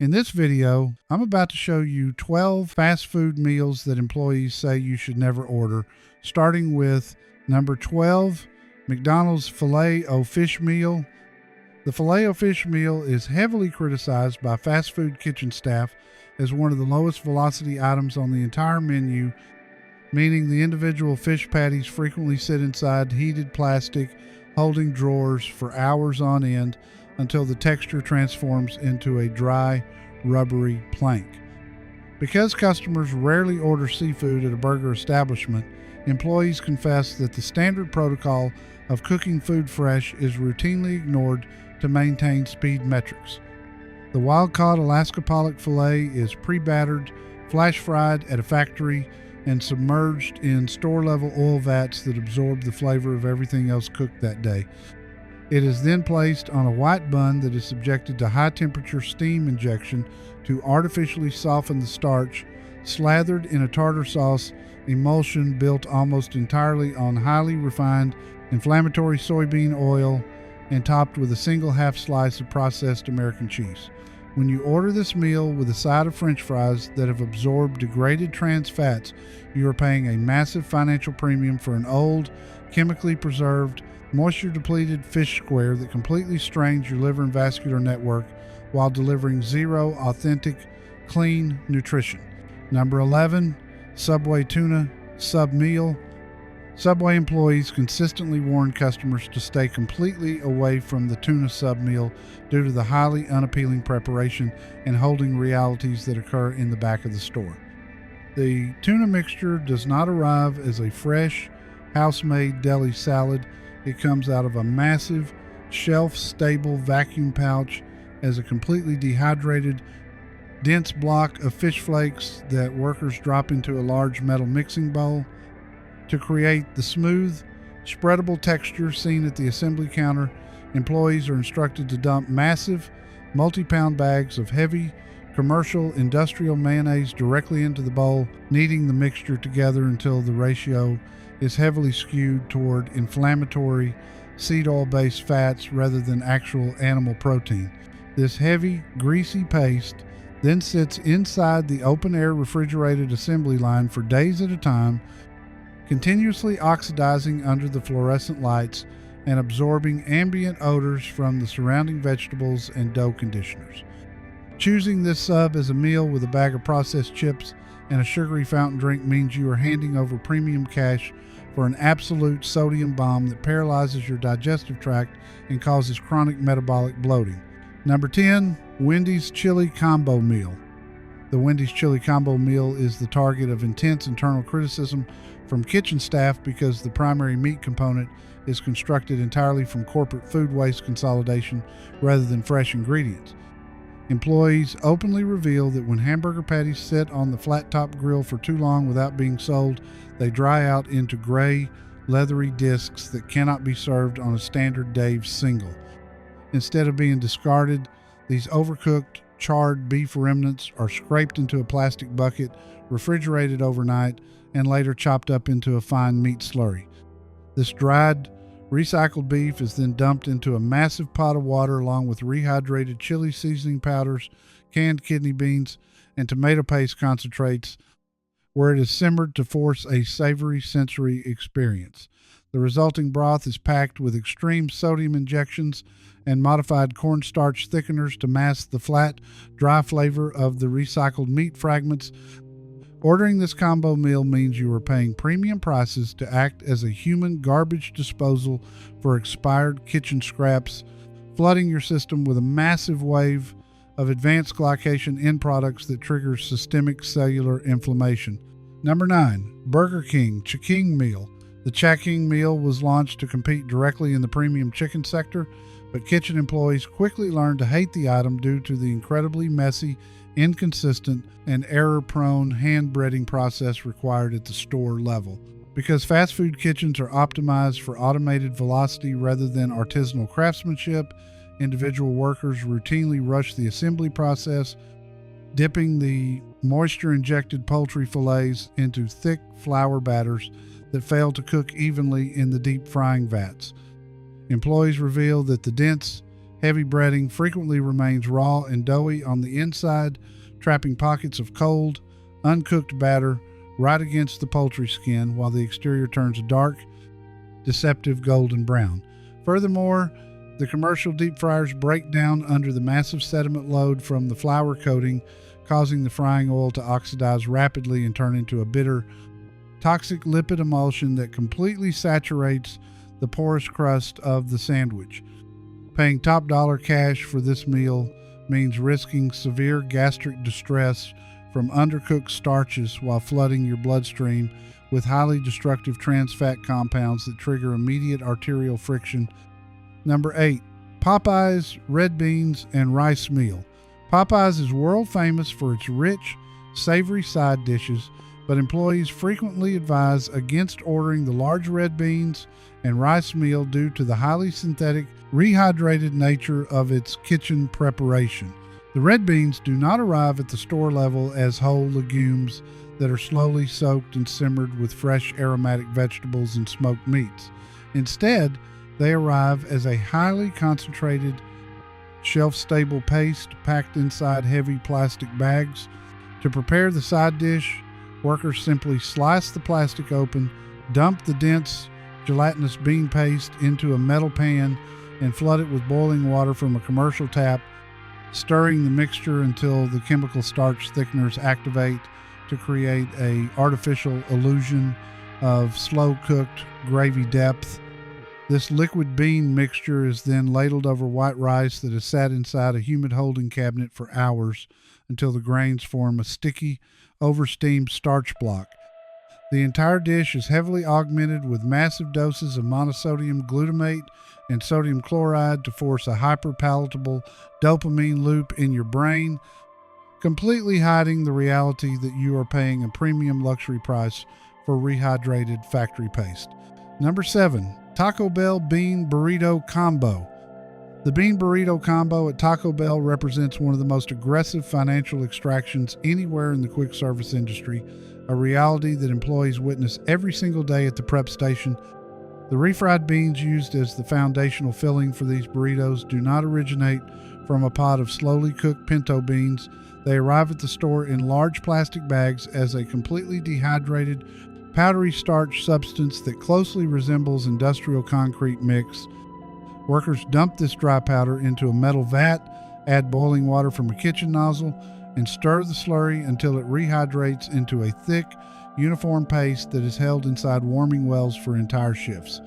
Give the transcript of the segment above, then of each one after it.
In this video, I'm about to show you 12 fast food meals that employees say you should never order, starting with number 12, McDonald's Filet-O-Fish meal. The Filet-O-Fish meal is heavily criticized by fast food kitchen staff as one of the lowest velocity items on the entire menu, meaning the individual fish patties frequently sit inside heated plastic holding drawers for hours on end until the texture transforms into a dry, rubbery plank. Because customers rarely order seafood at a burger establishment, employees confess that the standard protocol of cooking food fresh is routinely ignored to maintain speed metrics. The wild-caught Alaska pollock fillet is pre-battered, flash-fried at a factory, and submerged in store-level oil vats that absorb the flavor of everything else cooked that day. It is then placed on a white bun that is subjected to high-temperature steam injection to artificially soften the starch, slathered in a tartar sauce emulsion built almost entirely on highly refined inflammatory soybean oil and topped with a single half slice of processed American cheese. When you order this meal with a side of French fries that have absorbed degraded trans fats, you are paying a massive financial premium for an old, chemically preserved, moisture-depleted fish square that completely strains your liver and vascular network while delivering zero authentic, clean nutrition. Number 11, Subway Tuna Sub Meal. Subway employees consistently warn customers to stay completely away from the tuna sub meal due to the highly unappealing preparation and holding realities that occur in the back of the store. The tuna mixture does not arrive as a fresh, house-made deli salad. It comes out of a massive, shelf-stable vacuum pouch as a completely dehydrated, dense block of fish flakes that workers drop into a large metal mixing bowl. To create the smooth, spreadable texture seen at the assembly counter, employees are instructed to dump massive, multi-pound bags of heavy, commercial, industrial mayonnaise directly into the bowl, kneading the mixture together until the ratio is heavily skewed toward inflammatory, seed oil-based fats rather than actual animal protein. This heavy, greasy paste then sits inside the open-air refrigerated assembly line for days at a time, continuously oxidizing under the fluorescent lights and absorbing ambient odors from the surrounding vegetables and dough conditioners. Choosing this sub as a meal with a bag of processed chips and a sugary fountain drink means you are handing over premium cash for an absolute sodium bomb that paralyzes your digestive tract and causes chronic metabolic bloating. Number 10, Wendy's Chili Combo Meal. The Wendy's Chili Combo Meal is the target of intense internal criticism from kitchen staff because the primary meat component is constructed entirely from corporate food waste consolidation rather than fresh ingredients. Employees openly reveal that when hamburger patties sit on the flat-top grill for too long without being sold, they dry out into gray, leathery discs that cannot be served on a standard Dave's single. Instead of being discarded, these overcooked, charred beef remnants are scraped into a plastic bucket, refrigerated overnight, and later chopped up into a fine meat slurry. This dried, recycled beef is then dumped into a massive pot of water along with rehydrated chili seasoning powders, canned kidney beans, and tomato paste concentrates, where it is simmered to force a savory sensory experience. The resulting broth is packed with extreme sodium injections and modified cornstarch thickeners to mask the flat, dry flavor of the recycled meat fragments. Ordering this combo meal means you are paying premium prices to act as a human garbage disposal for expired kitchen scraps, flooding your system with a massive wave of advanced glycation end products that triggers systemic cellular inflammation. Number 9, Burger King Ch'King Meal. The Ch'King meal was launched to compete directly in the premium chicken sector, but kitchen employees quickly learned to hate the item due to the incredibly messy, inconsistent, and error-prone hand breading process required at the store level. Because fast food kitchens are optimized for automated velocity rather than artisanal craftsmanship, individual workers routinely rush the assembly process, dipping the moisture-injected poultry fillets into thick flour batters that fail to cook evenly in the deep frying vats. Employees reveal that the dense, heavy breading frequently remains raw and doughy on the inside, trapping pockets of cold, uncooked batter right against the poultry skin while the exterior turns a dark, deceptive golden brown. Furthermore, the commercial deep fryers break down under the massive sediment load from the flour coating, causing the frying oil to oxidize rapidly and turn into a bitter, toxic lipid emulsion that completely saturates the porous crust of the sandwich. Paying top dollar cash for this meal means risking severe gastric distress from undercooked starches while flooding your bloodstream with highly destructive trans fat compounds that trigger immediate arterial friction. Number 8. Popeyes red beans and rice meal. Popeyes is world famous for its rich, savory side dishes, but employees frequently advise against ordering the large red beans and rice meal due to the highly synthetic, rehydrated nature of its kitchen preparation. The red beans do not arrive at the store level as whole legumes that are slowly soaked and simmered with fresh aromatic vegetables and smoked meats. Instead, they arrive as a highly concentrated, shelf-stable paste packed inside heavy plastic bags. To prepare the side dish, workers simply slice the plastic open, dump the dense, gelatinous bean paste into a metal pan, and flood it with boiling water from a commercial tap, stirring the mixture until the chemical starch thickeners activate to create an artificial illusion of slow-cooked gravy depth. This liquid bean mixture is then ladled over white rice that is sat inside a humid holding cabinet for hours until the grains form a sticky, over-steamed starch block. The entire dish is heavily augmented with massive doses of monosodium glutamate and sodium chloride to force a hyper-palatable dopamine loop in your brain, completely hiding the reality that you are paying a premium luxury price for rehydrated factory paste. Number 7. Taco Bell Bean Burrito Combo. The Bean Burrito Combo at Taco Bell represents one of the most aggressive financial extractions anywhere in the quick service industry, a reality that employees witness every single day at the prep station. The refried beans used as the foundational filling for these burritos do not originate from a pot of slowly cooked pinto beans. They arrive at the store in large plastic bags as a completely dehydrated, powdery starch substance that closely resembles industrial concrete mix. Workers dump this dry powder into a metal vat, add boiling water from a kitchen nozzle, and stir the slurry until it rehydrates into a thick, uniform paste that is held inside warming wells for entire shifts.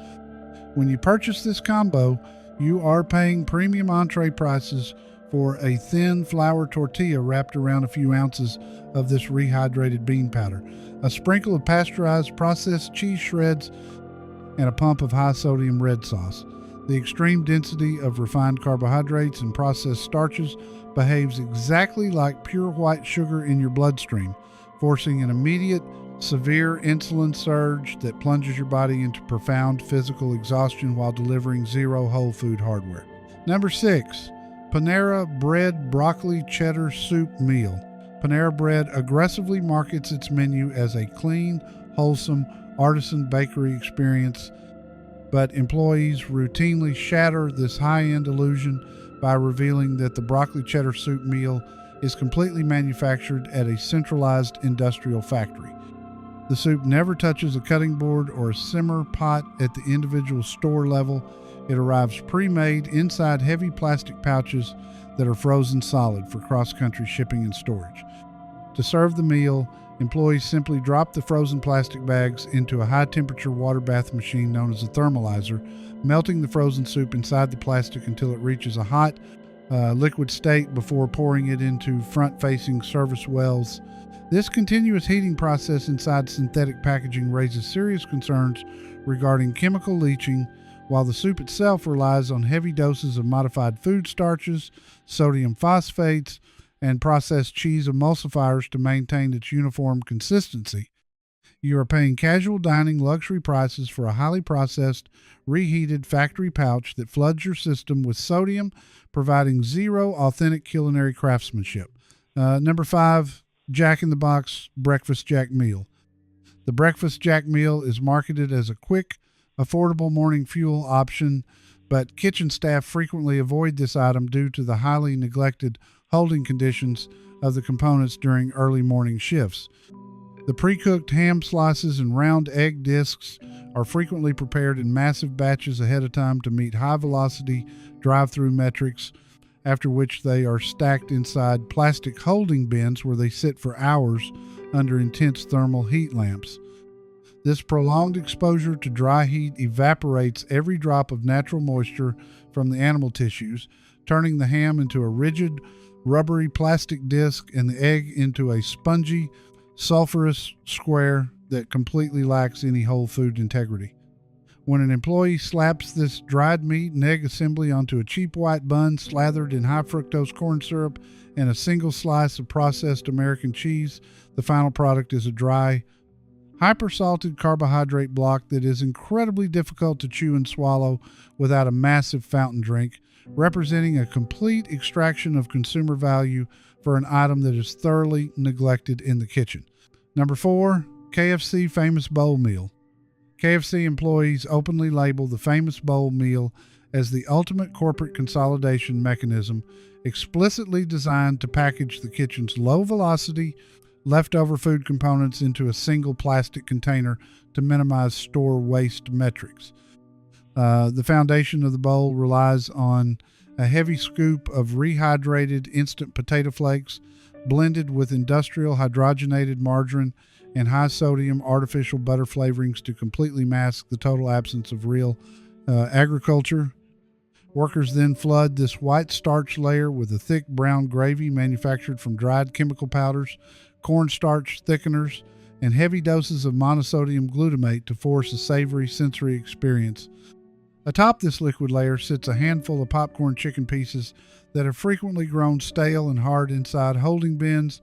When you purchase this combo, you are paying premium entree prices for a thin flour tortilla wrapped around a few ounces of this rehydrated bean powder, a sprinkle of pasteurized processed cheese shreds, and a pump of high-sodium red sauce. The extreme density of refined carbohydrates and processed starches behaves exactly like pure white sugar in your bloodstream, forcing an immediate, severe insulin surge that plunges your body into profound physical exhaustion while delivering zero whole food hardware. Number 6. Panera Bread Broccoli Cheddar Soup Meal. Panera Bread aggressively markets its menu as a clean, wholesome, artisan bakery experience, but employees routinely shatter this high-end illusion by revealing that the broccoli cheddar soup meal is completely manufactured at a centralized industrial factory. The soup never touches a cutting board or a simmer pot at the individual store level. It arrives pre-made inside heavy plastic pouches that are frozen solid for cross-country shipping and storage. To serve the meal, employees simply drop the frozen plastic bags into a high-temperature water bath machine known as a thermalizer, melting the frozen soup inside the plastic until it reaches a hot, liquid state before pouring it into front-facing service wells. This continuous heating process inside synthetic packaging raises serious concerns regarding chemical leaching, while the soup itself relies on heavy doses of modified food starches, sodium phosphates, and processed cheese emulsifiers to maintain its uniform consistency. You are paying casual dining luxury prices for a highly processed, reheated factory pouch that floods your system with sodium, providing zero authentic culinary craftsmanship. Number 5, Jack in the Box Breakfast Jack Meal. The Breakfast Jack Meal is marketed as a quick, affordable morning fuel option but kitchen staff frequently avoid this item due to the highly neglected holding conditions of the components during early morning shifts. The pre-cooked ham slices and round egg discs are frequently prepared in massive batches ahead of time to meet high-velocity drive-thru metrics, after which they are stacked inside plastic holding bins where they sit for hours under intense thermal heat lamps. This prolonged exposure to dry heat evaporates every drop of natural moisture from the animal tissues, turning the ham into a rigid, rubbery plastic disc and the egg into a spongy, sulfurous square that completely lacks any whole food integrity. When an employee slaps this dried meat and egg assembly onto a cheap white bun slathered in high fructose corn syrup and a single slice of processed American cheese, the final product is a dry, hyper-salted carbohydrate block that is incredibly difficult to chew and swallow without a massive fountain drink, representing a complete extraction of consumer value for an item that is thoroughly neglected in the kitchen. Number 4, KFC Famous Bowl Meal. KFC employees openly label the Famous Bowl meal as the ultimate corporate consolidation mechanism, explicitly designed to package the kitchen's low-velocity, leftover food components into a single plastic container to minimize store waste metrics. The foundation of the bowl relies on a heavy scoop of rehydrated instant potato flakes blended with industrial hydrogenated margarine and high-sodium artificial butter flavorings to completely mask the total absence of real agriculture. Workers then flood this white starch layer with a thick brown gravy manufactured from dried chemical powders, cornstarch thickeners, and heavy doses of monosodium glutamate to force a savory sensory experience. Atop this liquid layer sits a handful of popcorn chicken pieces that have frequently grown stale and hard inside holding bins,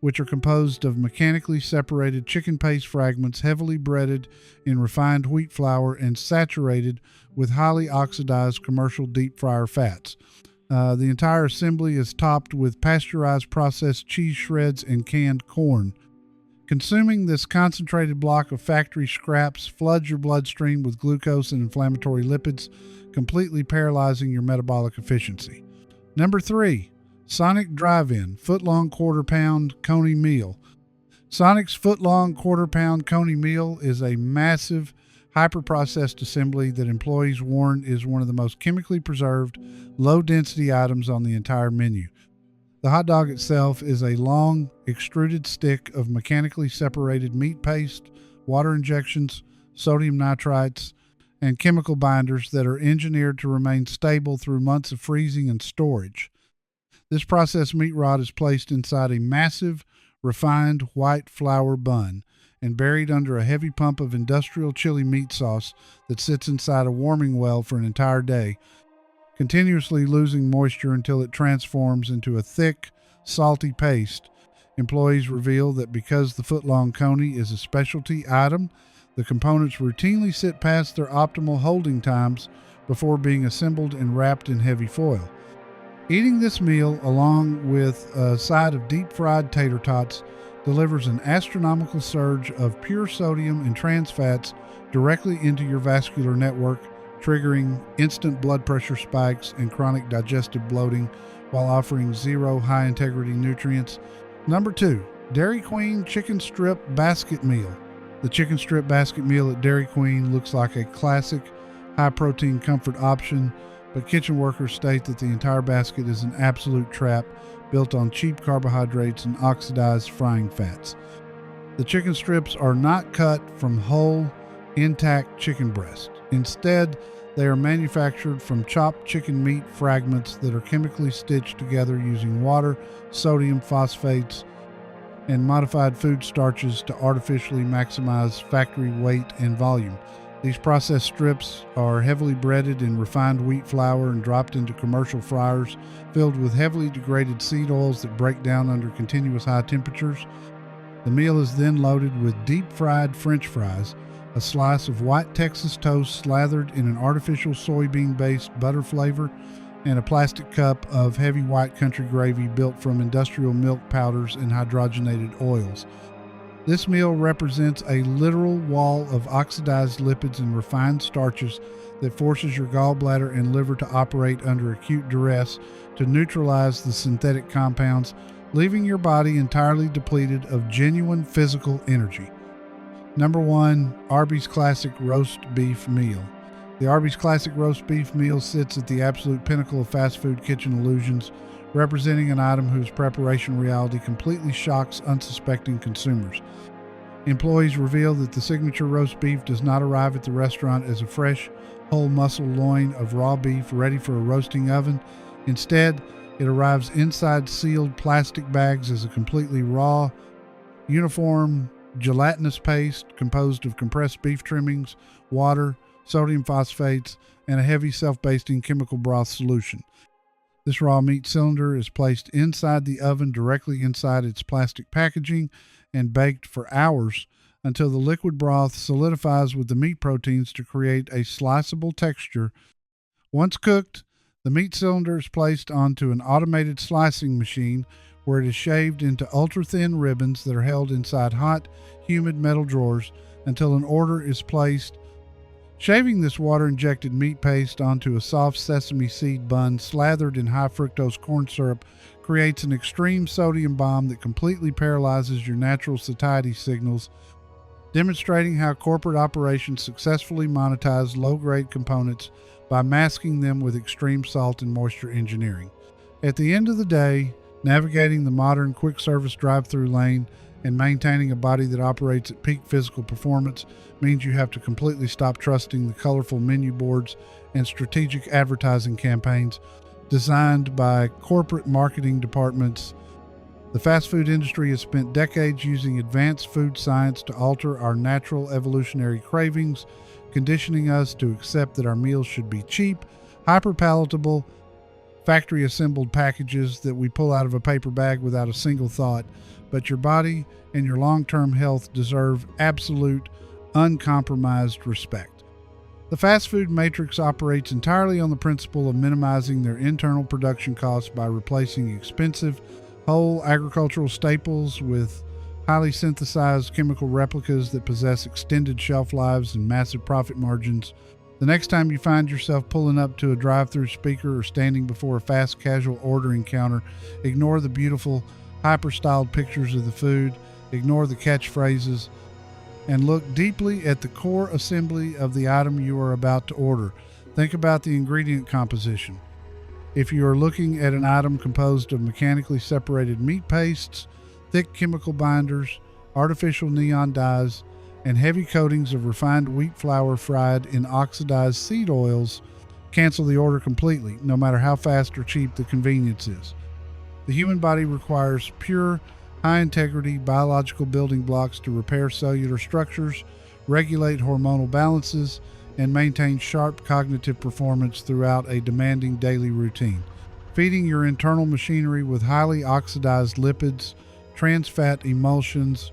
which are composed of mechanically separated chicken paste fragments heavily breaded in refined wheat flour and saturated with highly oxidized commercial deep fryer fats. The entire assembly is topped with pasteurized processed cheese shreds and canned corn. Consuming this concentrated block of factory scraps floods your bloodstream with glucose and inflammatory lipids, completely paralyzing your metabolic efficiency. Number 3, Sonic Drive-In Footlong Quarter Pound Coney Meal. Sonic's Footlong Quarter Pound Coney Meal is a massive, hyper-processed assembly that employees warn is one of the most chemically preserved, low-density items on the entire menu. The hot dog itself is a long, extruded stick of mechanically separated meat paste, water injections, sodium nitrites, and chemical binders that are engineered to remain stable through months of freezing and storage. This processed meat rod is placed inside a massive, refined white flour bun and buried under a heavy pump of industrial chili meat sauce that sits inside a warming well for an entire day, continuously losing moisture until it transforms into a thick, salty paste. Employees reveal that because the footlong coney is a specialty item, the components routinely sit past their optimal holding times before being assembled and wrapped in heavy foil. Eating this meal, along with a side of deep-fried tater tots, delivers an astronomical surge of pure sodium and trans fats directly into your vascular network, triggering instant blood pressure spikes and chronic digestive bloating while offering zero high-integrity nutrients. Number 2, Dairy Queen Chicken Strip Basket Meal. The chicken strip basket meal at Dairy Queen looks like a classic high-protein comfort option, but kitchen workers state that the entire basket is an absolute trap built on cheap carbohydrates and oxidized frying fats. The chicken strips are not cut from whole, intact chicken breast. Instead, they are manufactured from chopped chicken meat fragments that are chemically stitched together using water, sodium phosphates, and modified food starches to artificially maximize factory weight and volume. These processed strips are heavily breaded in refined wheat flour and dropped into commercial fryers filled with heavily degraded seed oils that break down under continuous high temperatures. The meal is then loaded with deep-fried French fries, a slice of white Texas toast slathered in an artificial soybean-based butter flavor, and a plastic cup of heavy white country gravy built from industrial milk powders and hydrogenated oils. This meal represents a literal wall of oxidized lipids and refined starches that forces your gallbladder and liver to operate under acute duress to neutralize the synthetic compounds, leaving your body entirely depleted of genuine physical energy. Number 1, Arby's Classic Roast Beef Meal. The Arby's Classic Roast Beef Meal sits at the absolute pinnacle of fast food kitchen illusions, representing an item whose preparation reality completely shocks unsuspecting consumers. Employees reveal that the signature roast beef does not arrive at the restaurant as a fresh, whole muscle loin of raw beef ready for a roasting oven. Instead, it arrives inside sealed plastic bags as a completely raw, uniform, gelatinous paste composed of compressed beef trimmings, water, sodium phosphates, and a heavy self-basting chemical broth solution. This raw meat cylinder is placed inside the oven directly inside its plastic packaging and baked for hours until the liquid broth solidifies with the meat proteins to create a sliceable texture. Once cooked, the meat cylinder is placed onto an automated slicing machine where it is shaved into ultra-thin ribbons that are held inside hot, humid metal drawers until an order is placed. Shaving this water-injected meat paste onto a soft sesame seed bun slathered in high-fructose corn syrup creates an extreme sodium bomb that completely paralyzes your natural satiety signals, demonstrating how corporate operations successfully monetize low-grade components by masking them with extreme salt and moisture engineering. At the end of the day, navigating the modern quick-service drive-thru lane and maintaining a body that operates at peak physical performance means you have to completely stop trusting the colorful menu boards and strategic advertising campaigns designed by corporate marketing departments. The fast food industry has spent decades using advanced food science to alter our natural evolutionary cravings, conditioning us to accept that our meals should be cheap, hyper-palatable, factory-assembled packages that we pull out of a paper bag without a single thought. But your body and your long-term health deserve absolute, uncompromised respect. The fast food matrix operates entirely on the principle of minimizing their internal production costs by replacing expensive, whole agricultural staples with highly synthesized chemical replicas that possess extended shelf lives and massive profit margins. The next time you find yourself pulling up to a drive-thru speaker or standing before a fast casual ordering counter, ignore the beautiful, hyper-styled pictures of the food, ignore the catchphrases, and look deeply at the core assembly of the item you are about to order. Think about the ingredient composition. If you are looking at an item composed of mechanically separated meat pastes, thick chemical binders, artificial neon dyes, and heavy coatings of refined wheat flour fried in oxidized seed oils, cancel the order completely, no matter how fast or cheap the convenience is. The human body requires pure, high-integrity biological building blocks to repair cellular structures, regulate hormonal balances, and maintain sharp cognitive performance throughout a demanding daily routine. Feeding your internal machinery with highly oxidized lipids, trans fat emulsions,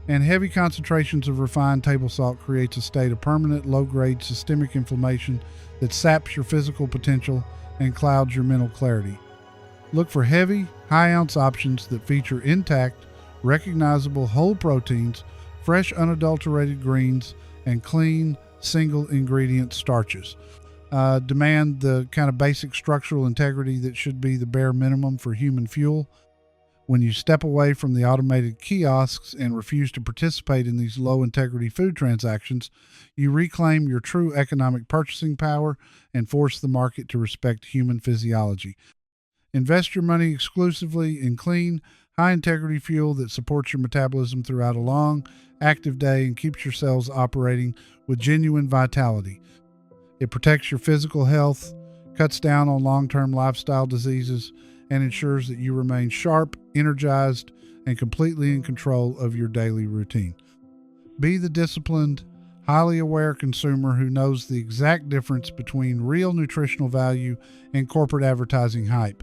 and heavy concentrations of refined table salt creates a state of permanent low-grade systemic inflammation that saps your physical potential and clouds your mental clarity. Look for heavy, high-ounce options that feature intact, recognizable whole proteins, fresh unadulterated greens, and clean, single-ingredient starches. Demand the kind of basic structural integrity that should be the bare minimum for human fuel. When you step away from the automated kiosks and refuse to participate in these low-integrity food transactions, you reclaim your true economic purchasing power and force the market to respect human physiology. Invest your money exclusively in clean, high-integrity fuel that supports your metabolism throughout a long, active day and keeps your cells operating with genuine vitality. It protects your physical health, cuts down on long-term lifestyle diseases, and ensures that you remain sharp, energized, and completely in control of your daily routine. Be the disciplined, highly aware consumer who knows the exact difference between real nutritional value and corporate advertising hype.